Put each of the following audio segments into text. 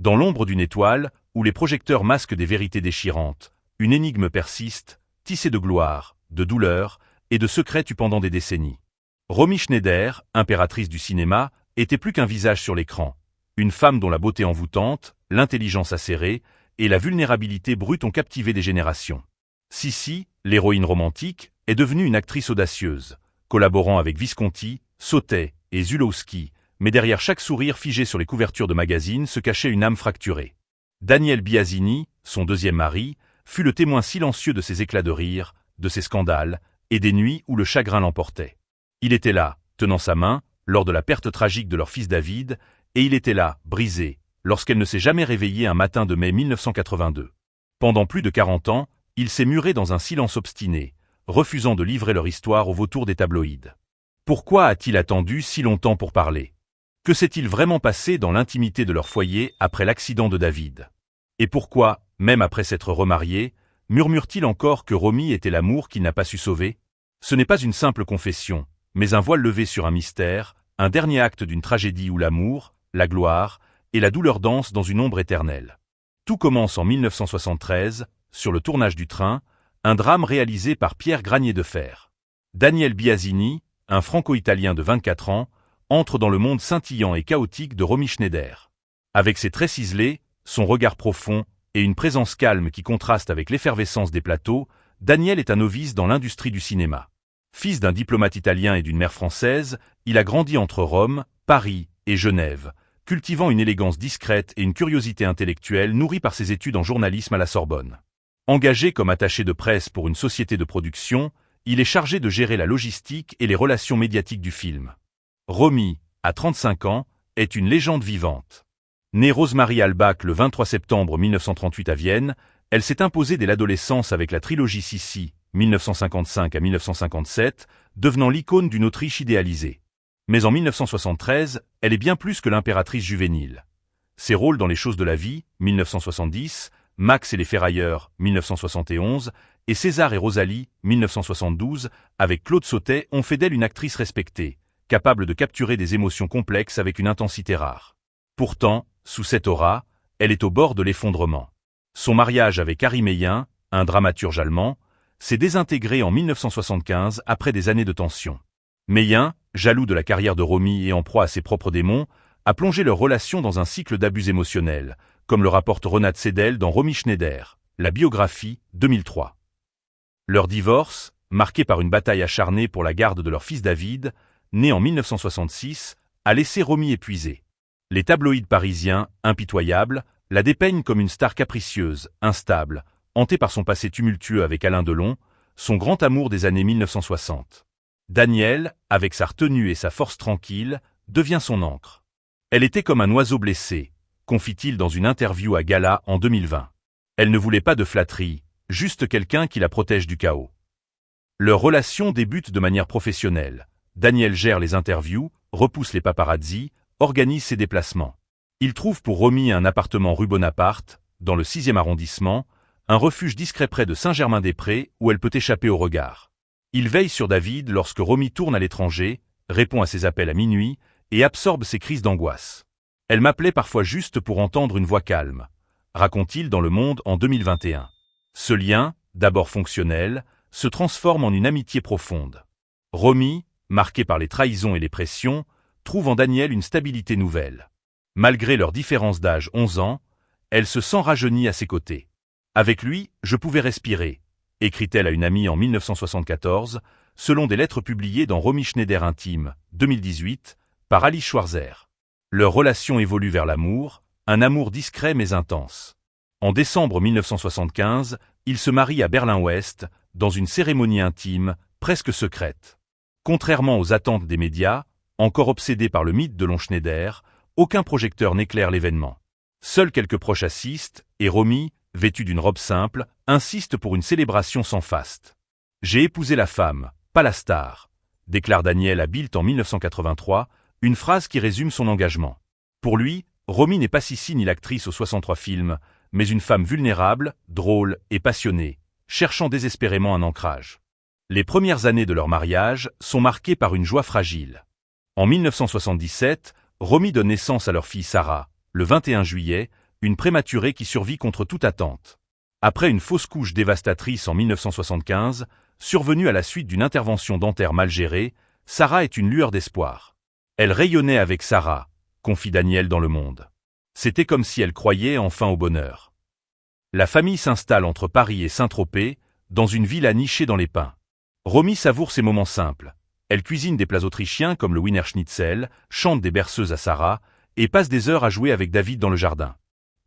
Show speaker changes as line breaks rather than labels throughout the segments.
Dans l'ombre d'une étoile, où les projecteurs masquent des vérités déchirantes, une énigme persiste, tissée de gloire, de douleur et de secrets pendant des décennies. Romy Schneider, impératrice du cinéma, était plus qu'un visage sur l'écran. Une femme dont la beauté envoûtante, l'intelligence acérée et la vulnérabilité brute ont captivé des générations. Sissi, l'héroïne romantique, est devenue une actrice audacieuse, collaborant avec Visconti, Sautet et Zulawski, mais derrière chaque sourire figé sur les couvertures de magazines se cachait une âme fracturée. Daniel Biasini, son deuxième mari, fut le témoin silencieux de ses éclats de rire, de ses scandales, et des nuits où le chagrin l'emportait. Il était là, tenant sa main, lors de la perte tragique de leur fils David, et il était là, brisé, lorsqu'elle ne s'est jamais réveillée un matin de mai 1982. Pendant plus de 40 ans, il s'est muré dans un silence obstiné, refusant de livrer leur histoire aux vautours des tabloïds. Pourquoi a-t-il attendu si longtemps pour parler? Que s'est-il vraiment passé dans l'intimité de leur foyer après l'accident de David? Et pourquoi, même après s'être remarié, murmure-t-il encore que Romy était l'amour qu'il n'a pas su sauver? Ce n'est pas une simple confession, mais un voile levé sur un mystère, un dernier acte d'une tragédie où l'amour, la gloire et la douleur dansent dans une ombre éternelle. Tout commence en 1973, sur le tournage du Train, un drame réalisé par Pierre Granier de Fer. Daniel Biasini, un franco-italien de 24 ans, entre dans le monde scintillant et chaotique de Romy Schneider. Avec ses traits ciselés, son regard profond et une présence calme qui contraste avec l'effervescence des plateaux, Daniel est un novice dans l'industrie du cinéma. Fils d'un diplomate italien et d'une mère française, il a grandi entre Rome, Paris et Genève, cultivant une élégance discrète et une curiosité intellectuelle nourrie par ses études en journalisme à la Sorbonne. Engagé comme attaché de presse pour une société de production, il est chargé de gérer la logistique et les relations médiatiques du film. Romy, à 35 ans, est une légende vivante. Née Rosemary Albach le 23 septembre 1938 à Vienne, elle s'est imposée dès l'adolescence avec la trilogie Sissi, 1955 à 1957, devenant l'icône d'une Autriche idéalisée. Mais en 1973, elle est bien plus que l'impératrice juvénile. Ses rôles dans Les choses de la vie, 1970, Max et les ferrailleurs, 1971, et César et Rosalie, 1972, avec Claude Sautet ont fait d'elle une actrice respectée, capable de capturer des émotions complexes avec une intensité rare. Pourtant, sous cette aura, elle est au bord de l'effondrement. Son mariage avec Harry Meyen, un dramaturge allemand, s'est désintégré en 1975 après des années de tension. Meyen, jaloux de la carrière de Romy et en proie à ses propres démons, a plongé leur relation dans un cycle d'abus émotionnels, comme le rapporte Renate Sedel dans Romy Schneider, la biographie, 2003. Leur divorce, marqué par une bataille acharnée pour la garde de leur fils David, né en 1966, a laissé Romy épuisée. Les tabloïds parisiens, impitoyables, la dépeignent comme une star capricieuse, instable, hantée par son passé tumultueux avec Alain Delon, son grand amour des années 1960. Daniel, avec sa retenue et sa force tranquille, devient son ancre. Elle était comme un oiseau blessé, confie-t-il dans une interview à Gala en 2020. Elle ne voulait pas de flatterie, juste quelqu'un qui la protège du chaos. Leur relation débute de manière professionnelle. Daniel gère les interviews, repousse les paparazzis, organise ses déplacements. Il trouve pour Romy un appartement rue Bonaparte, dans le 6e arrondissement, un refuge discret près de Saint-Germain-des-Prés où elle peut échapper au regard. Il veille sur David lorsque Romy tourne à l'étranger, répond à ses appels à minuit et absorbe ses crises d'angoisse. Elle m'appelait parfois juste pour entendre une voix calme, raconte-t-il dans Le Monde en 2021. Ce lien, d'abord fonctionnel, se transforme en une amitié profonde. Romy, marquée par les trahisons et les pressions, trouve en Daniel une stabilité nouvelle. Malgré leur différence d'âge 11 ans, elle se sent rajeunie à ses côtés. Avec lui, je pouvais respirer, écrit-elle à une amie en 1974, selon des lettres publiées dans Romy Schneider Intime, 2018, par Alice Schwarzer. Leur relation évolue vers l'amour, un amour discret mais intense. En décembre 1975, ils se marient à Berlin-Ouest, dans une cérémonie intime, presque secrète. Contrairement aux attentes des médias, encore obsédés par le mythe de Schneider, aucun projecteur n'éclaire l'événement. Seuls quelques proches assistent, et Romy, vêtue d'une robe simple, insiste pour une célébration sans faste. « J'ai épousé la femme, pas la star », déclare Daniel à Bild en 1983, une phrase qui résume son engagement. Pour lui, Romy n'est pas Sissi ni l'actrice aux 63 films, mais une femme vulnérable, drôle et passionnée, cherchant désespérément un ancrage. Les premières années de leur mariage sont marquées par une joie fragile. En 1977, Romy donne naissance à leur fille Sarah, le 21 juillet, une prématurée qui survit contre toute attente. Après une fausse couche dévastatrice en 1975, survenue à la suite d'une intervention dentaire mal gérée, Sarah est une lueur d'espoir. Elle rayonnait avec Sarah, confie Daniel dans Le Monde. C'était comme si elle croyait enfin au bonheur. La famille s'installe entre Paris et Saint-Tropez, dans une villa nichée dans les pins. Romy savoure ces moments simples. Elle cuisine des plats autrichiens comme le Wiener Schnitzel, chante des berceuses à Sarah, et passe des heures à jouer avec David dans le jardin.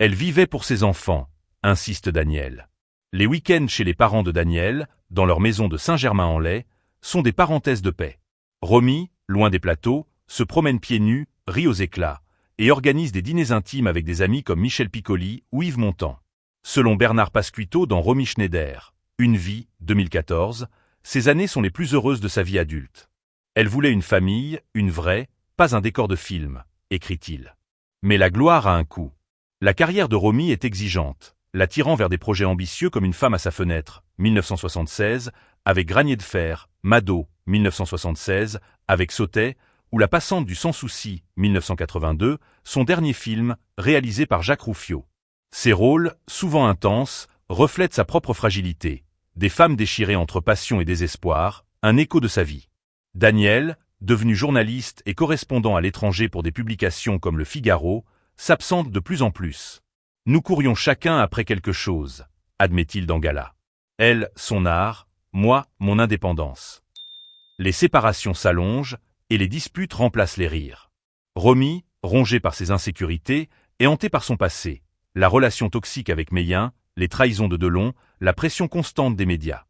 Elle vivait pour ses enfants, insiste Daniel. Les week-ends chez les parents de Daniel, dans leur maison de Saint-Germain-en-Laye, sont des parenthèses de paix. Romy, loin des plateaux, se promène pieds nus, rit aux éclats, et organise des dîners intimes avec des amis comme Michel Piccoli ou Yves Montand. Selon Bernard Pasquito dans Romy Schneider, Une vie, 2014, ces années sont les plus heureuses de sa vie adulte. Elle voulait une famille, une vraie, pas un décor de film, écrit-il. Mais la gloire a un coût. La carrière de Romy est exigeante, l'attirant vers des projets ambitieux comme Une femme à sa fenêtre, 1976, avec Granier de fer, Mado, 1976, avec Sautet, ou La passante du sans souci, 1982, son dernier film, réalisé par Jacques Rouffio. Ses rôles, souvent intenses, reflètent sa propre fragilité. Des femmes déchirées entre passion et désespoir, un écho de sa vie. Daniel, devenu journaliste et correspondant à l'étranger pour des publications comme Le Figaro, s'absente de plus en plus. Nous courions chacun après quelque chose, admet-il dans Gala. Elle, son art, moi, mon indépendance. Les séparations s'allongent et les disputes remplacent les rires. Romy, rongée par ses insécurités, est hantée par son passé, la relation toxique avec Meillen, les trahisons de Delon, la pression constante des médias.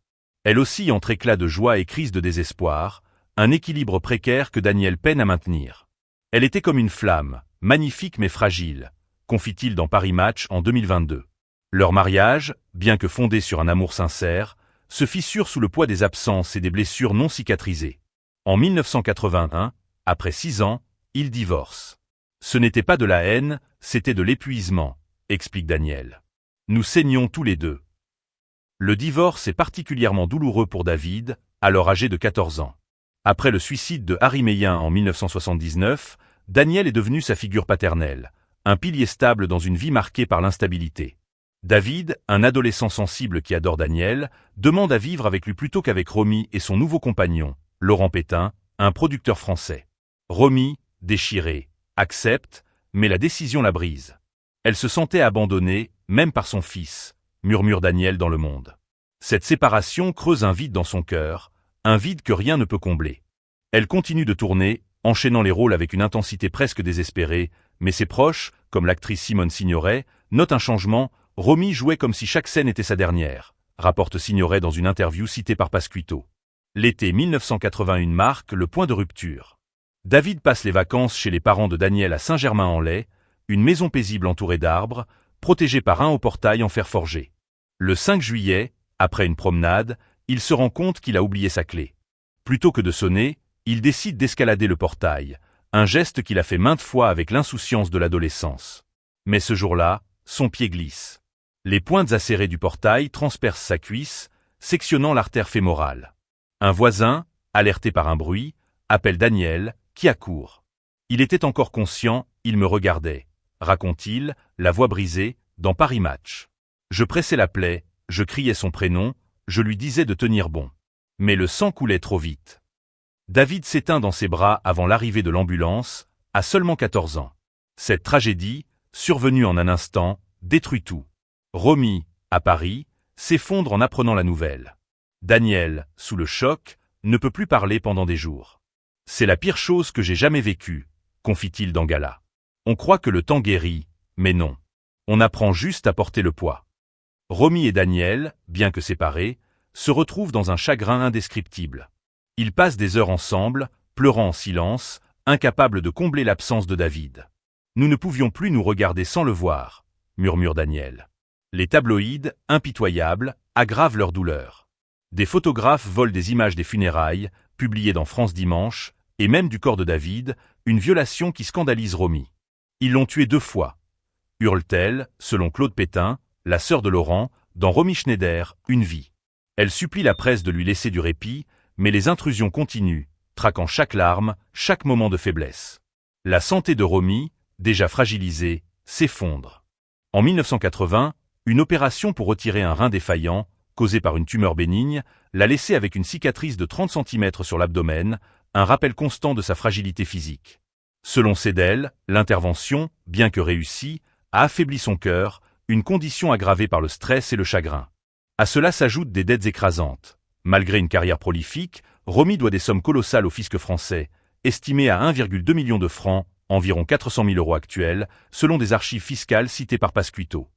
Elle oscille entre éclats de joie et crises de désespoir, un équilibre précaire que Daniel peine à maintenir. Elle était comme une flamme, magnifique mais fragile, confie-t-il dans Paris Match en 2022. Leur mariage, bien que fondé sur un amour sincère, se fissure sous le poids des absences et des blessures non cicatrisées. En 1981, après 6 ans, ils divorcent. Ce n'était pas de la haine, c'était de l'épuisement, explique Daniel. Nous saignions tous les deux. Le divorce est particulièrement douloureux pour David, alors âgé de 14 ans. Après le suicide de Harry Meillen en 1979, Daniel est devenu sa figure paternelle, un pilier stable dans une vie marquée par l'instabilité. David, un adolescent sensible qui adore Daniel, demande à vivre avec lui plutôt qu'avec Romy et son nouveau compagnon, Laurent Pétain, un producteur français. Romy, déchirée, accepte, mais la décision la brise. Elle se sentait abandonnée, même par son fils, murmure Daniel dans Le Monde. Cette séparation creuse un vide dans son cœur, un vide que rien ne peut combler. Elle continue de tourner, enchaînant les rôles avec une intensité presque désespérée, mais ses proches, comme l'actrice Simone Signoret, notent un changement. Romy jouait comme si chaque scène était sa dernière, rapporte Signoret dans une interview citée par Pasquito. L'été 1981 marque le point de rupture. David passe les vacances chez les parents de Daniel à Saint-Germain-en-Laye, une maison paisible entourée d'arbres, protégée par un haut portail en fer forgé. Le 5 juillet, après une promenade, il se rend compte qu'il a oublié sa clé. Plutôt que de sonner, il décide d'escalader le portail, un geste qu'il a fait maintes fois avec l'insouciance de l'adolescence. Mais ce jour-là, son pied glisse. Les pointes acérées du portail transpercent sa cuisse, sectionnant l'artère fémorale. Un voisin, alerté par un bruit, appelle Daniel, qui accourt. Il était encore conscient, il me regardait, raconte-t-il, la voix brisée, dans Paris Match. Je pressais la plaie, je criais son prénom, je lui disais de tenir bon. Mais le sang coulait trop vite. David s'éteint dans ses bras avant l'arrivée de l'ambulance, à seulement 14 ans. Cette tragédie, survenue en un instant, détruit tout. Romy, à Paris, s'effondre en apprenant la nouvelle. Daniel, sous le choc, ne peut plus parler pendant des jours. C'est la pire chose que j'ai jamais vécue, confie-t-il dans Gala. On croit que le temps guérit, mais non. On apprend juste à porter le poids. Romy et Daniel, bien que séparés, se retrouvent dans un chagrin indescriptible. Ils passent des heures ensemble, pleurant en silence, incapables de combler l'absence de David. Nous ne pouvions plus nous regarder sans le voir, murmure Daniel. Les tabloïds, impitoyables, aggravent leur douleur. Des photographes volent des images des funérailles, publiées dans France Dimanche, et même du corps de David, une violation qui scandalise Romy. Ils l'ont tué 2 fois. Hurle-t-elle, selon Claude Pétain, la sœur de Laurent, dans Romy Schneider, Une vie. Elle supplie la presse de lui laisser du répit, mais les intrusions continuent, traquant chaque larme, chaque moment de faiblesse. La santé de Romy, déjà fragilisée, s'effondre. En 1980, une opération pour retirer un rein défaillant, causée par une tumeur bénigne, l'a laissé avec une cicatrice de 30 cm sur l'abdomen, un rappel constant de sa fragilité physique. Selon Seidel, l'intervention, bien que réussie, a affaibli son cœur, une condition aggravée par le stress et le chagrin. À cela s'ajoutent des dettes écrasantes. Malgré une carrière prolifique, Romy doit des sommes colossales au fisc français, estimées à 1,2 million de francs, environ 400 000 € actuels, selon des archives fiscales citées par Pasquito.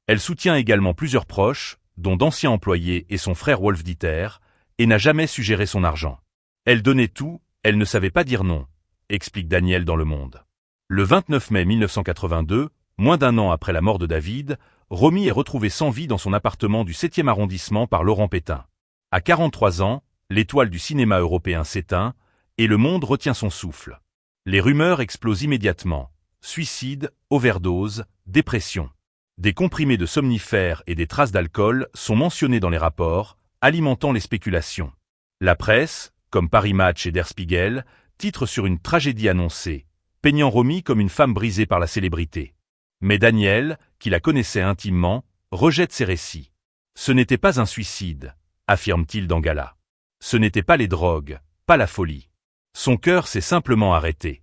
Elle soutient également plusieurs proches, dont d'anciens employés et son frère Wolf-Dieter, et n'a jamais su gérer son argent. Elle donnait tout, elle ne savait pas dire non, explique Daniel dans Le Monde. Le 29 mai 1982, moins d'un an après la mort de David, Romy est retrouvée sans vie dans son appartement du 7e arrondissement par Laurent Pétain. À 43 ans, l'étoile du cinéma européen s'éteint, et le monde retient son souffle. Les rumeurs explosent immédiatement. Suicide, overdose, dépression. Des comprimés de somnifères et des traces d'alcool sont mentionnés dans les rapports, alimentant les spéculations. La presse, comme Paris Match et Der Spiegel, titre sur une tragédie annoncée, peignant Romy comme une femme brisée par la célébrité. Mais Daniel, qui la connaissait intimement, rejette ces récits. Ce n'était pas un suicide, affirme-t-il dans Gala. Ce n'était pas les drogues, pas la folie. Son cœur s'est simplement arrêté.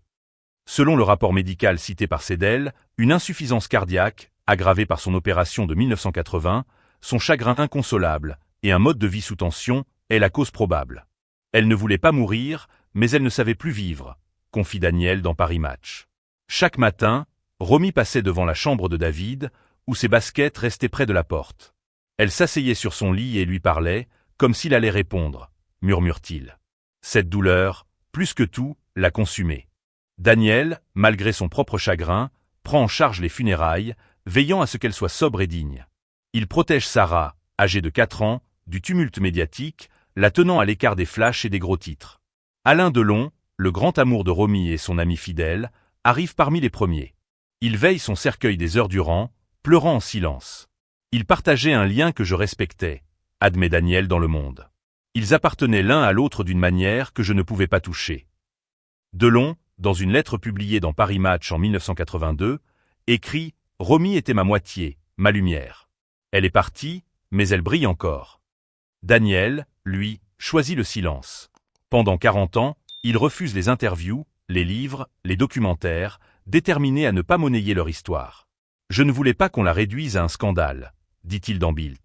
Selon le rapport médical cité par Seidel, une insuffisance cardiaque, aggravée par son opération de 1980, son chagrin inconsolable et un mode de vie sous tension est la cause probable. Elle ne voulait pas mourir, mais elle ne savait plus vivre, confie Daniel dans Paris Match. Chaque matin, Romy passait devant la chambre de David, où ses baskets restaient près de la porte. Elle s'asseyait sur son lit et lui parlait, comme s'il allait répondre, murmure-t-il. Cette douleur, plus que tout, l'a consumée. Daniel, malgré son propre chagrin, prend en charge les funérailles, veillant à ce qu'elles soient sobres et dignes. Il protège Sarah, âgée de 4 ans, du tumulte médiatique, la tenant à l'écart des flashs et des gros titres. Alain Delon, le grand amour de Romy et son ami fidèle, arrive parmi les premiers. Il veille son cercueil des heures durant, pleurant en silence. Ils partageaient un lien que je respectais, admet Daniel dans Le Monde. Ils appartenaient l'un à l'autre d'une manière que je ne pouvais pas toucher. Delon, dans une lettre publiée dans Paris Match en 1982, écrit « Romy était ma moitié, ma lumière. Elle est partie, mais elle brille encore. » Daniel, lui, choisit le silence. Pendant 40 ans, il refuse les interviews, les livres, les documentaires, déterminé à ne pas monnayer leur histoire. « Je ne voulais pas qu'on la réduise à un scandale », dit-il dans Bild.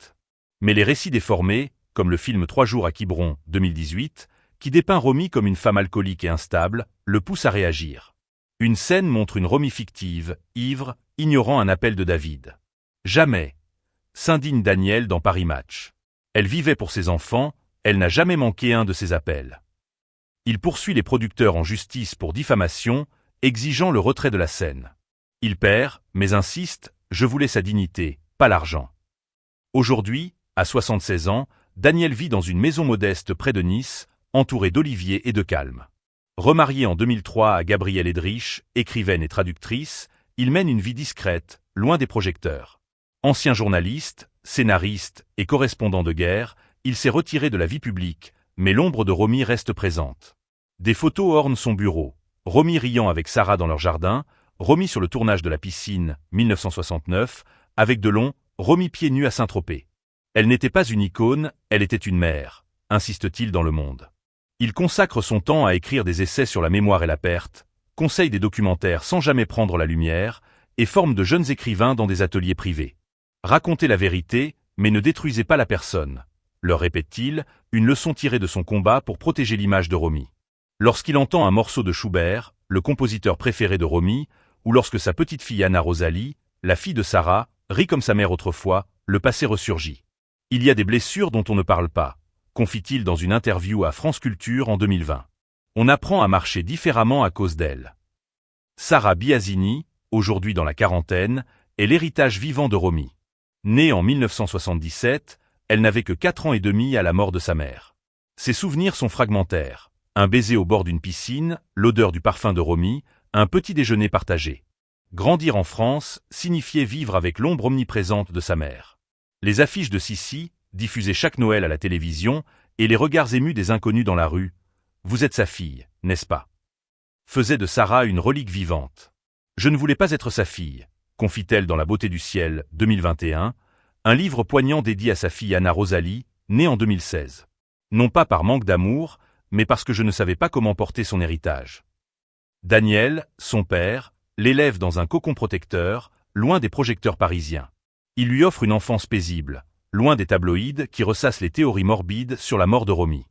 Mais les récits déformés, comme le film 3 jours à Quiberon, 2018, qui dépeint Romy comme une femme alcoolique et instable, le pousse à réagir. Une scène montre une Romy fictive, ivre, ignorant un appel de David. Jamais, s'indigne Daniel dans Paris Match. Elle vivait pour ses enfants, elle n'a jamais manqué un de ses appels. Il poursuit les producteurs en justice pour diffamation, exigeant le retrait de la scène. Il perd, mais insiste, je voulais sa dignité, pas l'argent. Aujourd'hui, à 76 ans, Daniel vit dans une maison modeste près de Nice, entouré d'oliviers et de calme. Remarié en 2003 à Gabrielle Edrich, écrivaine et traductrice, il mène une vie discrète, loin des projecteurs. Ancien journaliste, scénariste et correspondant de guerre, il s'est retiré de la vie publique, mais l'ombre de Romy reste présente. Des photos ornent son bureau. Romy riant avec Sarah dans leur jardin, Romy sur le tournage de La Piscine, 1969, avec Delon, Romy pieds nus à Saint-Tropez. Elle n'était pas une icône, elle était une mère, insiste-t-il dans Le Monde. Il consacre son temps à écrire des essais sur la mémoire et la perte, conseille des documentaires sans jamais prendre la lumière, et forme de jeunes écrivains dans des ateliers privés. Racontez la vérité, mais ne détruisez pas la personne, leur répète-t-il, une leçon tirée de son combat pour protéger l'image de Romy. Lorsqu'il entend un morceau de Schubert, le compositeur préféré de Romy, ou lorsque sa petite fille Anna Rosalie, la fille de Sarah, rit comme sa mère autrefois, le passé ressurgit. Il y a des blessures dont on ne parle pas, confie-t-il dans une interview à France Culture en 2020. On apprend à marcher différemment à cause d'elle. Sarah Biasini, aujourd'hui dans la quarantaine, est l'héritage vivant de Romy. Née en 1977, elle n'avait que 4 ans et demi à la mort de sa mère. Ses souvenirs sont fragmentaires. Un baiser au bord d'une piscine, l'odeur du parfum de Romy, un petit déjeuner partagé. Grandir en France signifiait vivre avec l'ombre omniprésente de sa mère. Les affiches de Sissi, diffusées chaque Noël à la télévision, et les regards émus des inconnus dans la rue. « Vous êtes sa fille, n'est-ce pas ?» faisaient de Sarah une relique vivante. « Je ne voulais pas être sa fille, confie-t-elle dans La beauté du ciel, 2021, un livre poignant dédié à sa fille Anna Rosalie, née en 2016. Non pas par manque d'amour, mais parce que je ne savais pas comment porter son héritage. Daniel, son père, l'élève dans un cocon protecteur, loin des projecteurs parisiens. Il lui offre une enfance paisible, loin des tabloïds qui ressassent les théories morbides sur la mort de Romy.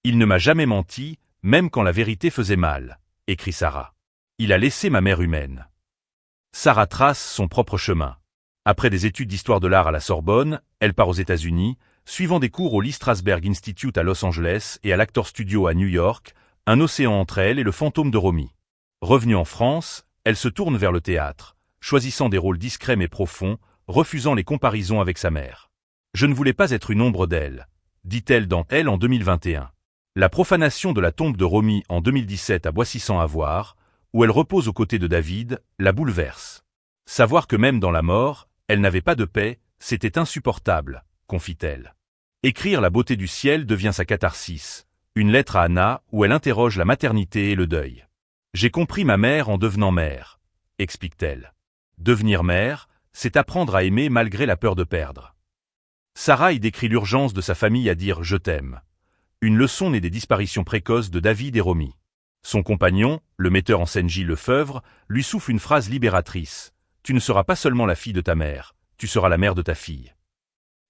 Il ne m'a jamais menti, même quand la vérité faisait mal, écrit Sarah. Il a laissé ma mère humaine. Sarah trace son propre chemin. Après des études d'histoire de l'art à la Sorbonne, elle part aux États-Unis, suivant des cours au Lee Strasberg Institute à Los Angeles et à l'Actors Studio à New York, un océan entre elle et le fantôme de Romy. Revenue en France, elle se tourne vers le théâtre, choisissant des rôles discrets mais profonds, refusant les comparaisons avec sa mère. Je ne voulais pas être une ombre d'elle, dit-elle dans Elle en 2021. La profanation de la tombe de Romy en 2017 à Boissy-sans-Avoir, où elle repose aux côtés de David, la bouleverse. Savoir que même dans la mort, elle n'avait pas de paix, c'était insupportable, confie-t-elle. Écrire La beauté du ciel devient sa catharsis, une lettre à Anna où elle interroge la maternité et le deuil. J'ai compris ma mère en devenant mère, explique-t-elle. Devenir mère, c'est apprendre à aimer malgré la peur de perdre. Sarah y décrit l'urgence de sa famille à dire « je t'aime ». Une leçon née des disparitions précoces de David et Romy. Son compagnon, le metteur en scène Gilles Lefebvre, lui souffle une phrase libératrice. « Tu ne seras pas seulement la fille de ta mère, tu seras la mère de ta fille ».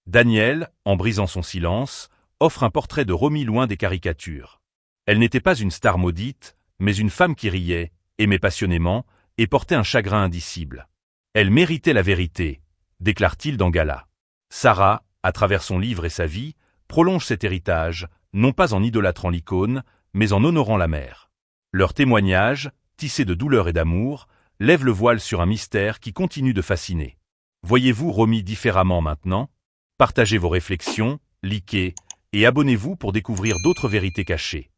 Daniel, en brisant son silence, offre un portrait de Romy loin des caricatures. Elle n'était pas une star maudite, mais une femme qui riait, aimait passionnément, et portait un chagrin indicible. Elle méritait la vérité, déclare-t-il dans Gala. Sarah, à travers son livre et sa vie, prolonge cet héritage, non pas en idolâtrant l'icône, mais en honorant la mère. Leur témoignage, tissé de douleur et d'amour, lève le voile sur un mystère qui continue de fasciner. Voyez-vous Romy différemment maintenant? Partagez vos réflexions, likez et abonnez-vous pour découvrir d'autres vérités cachées.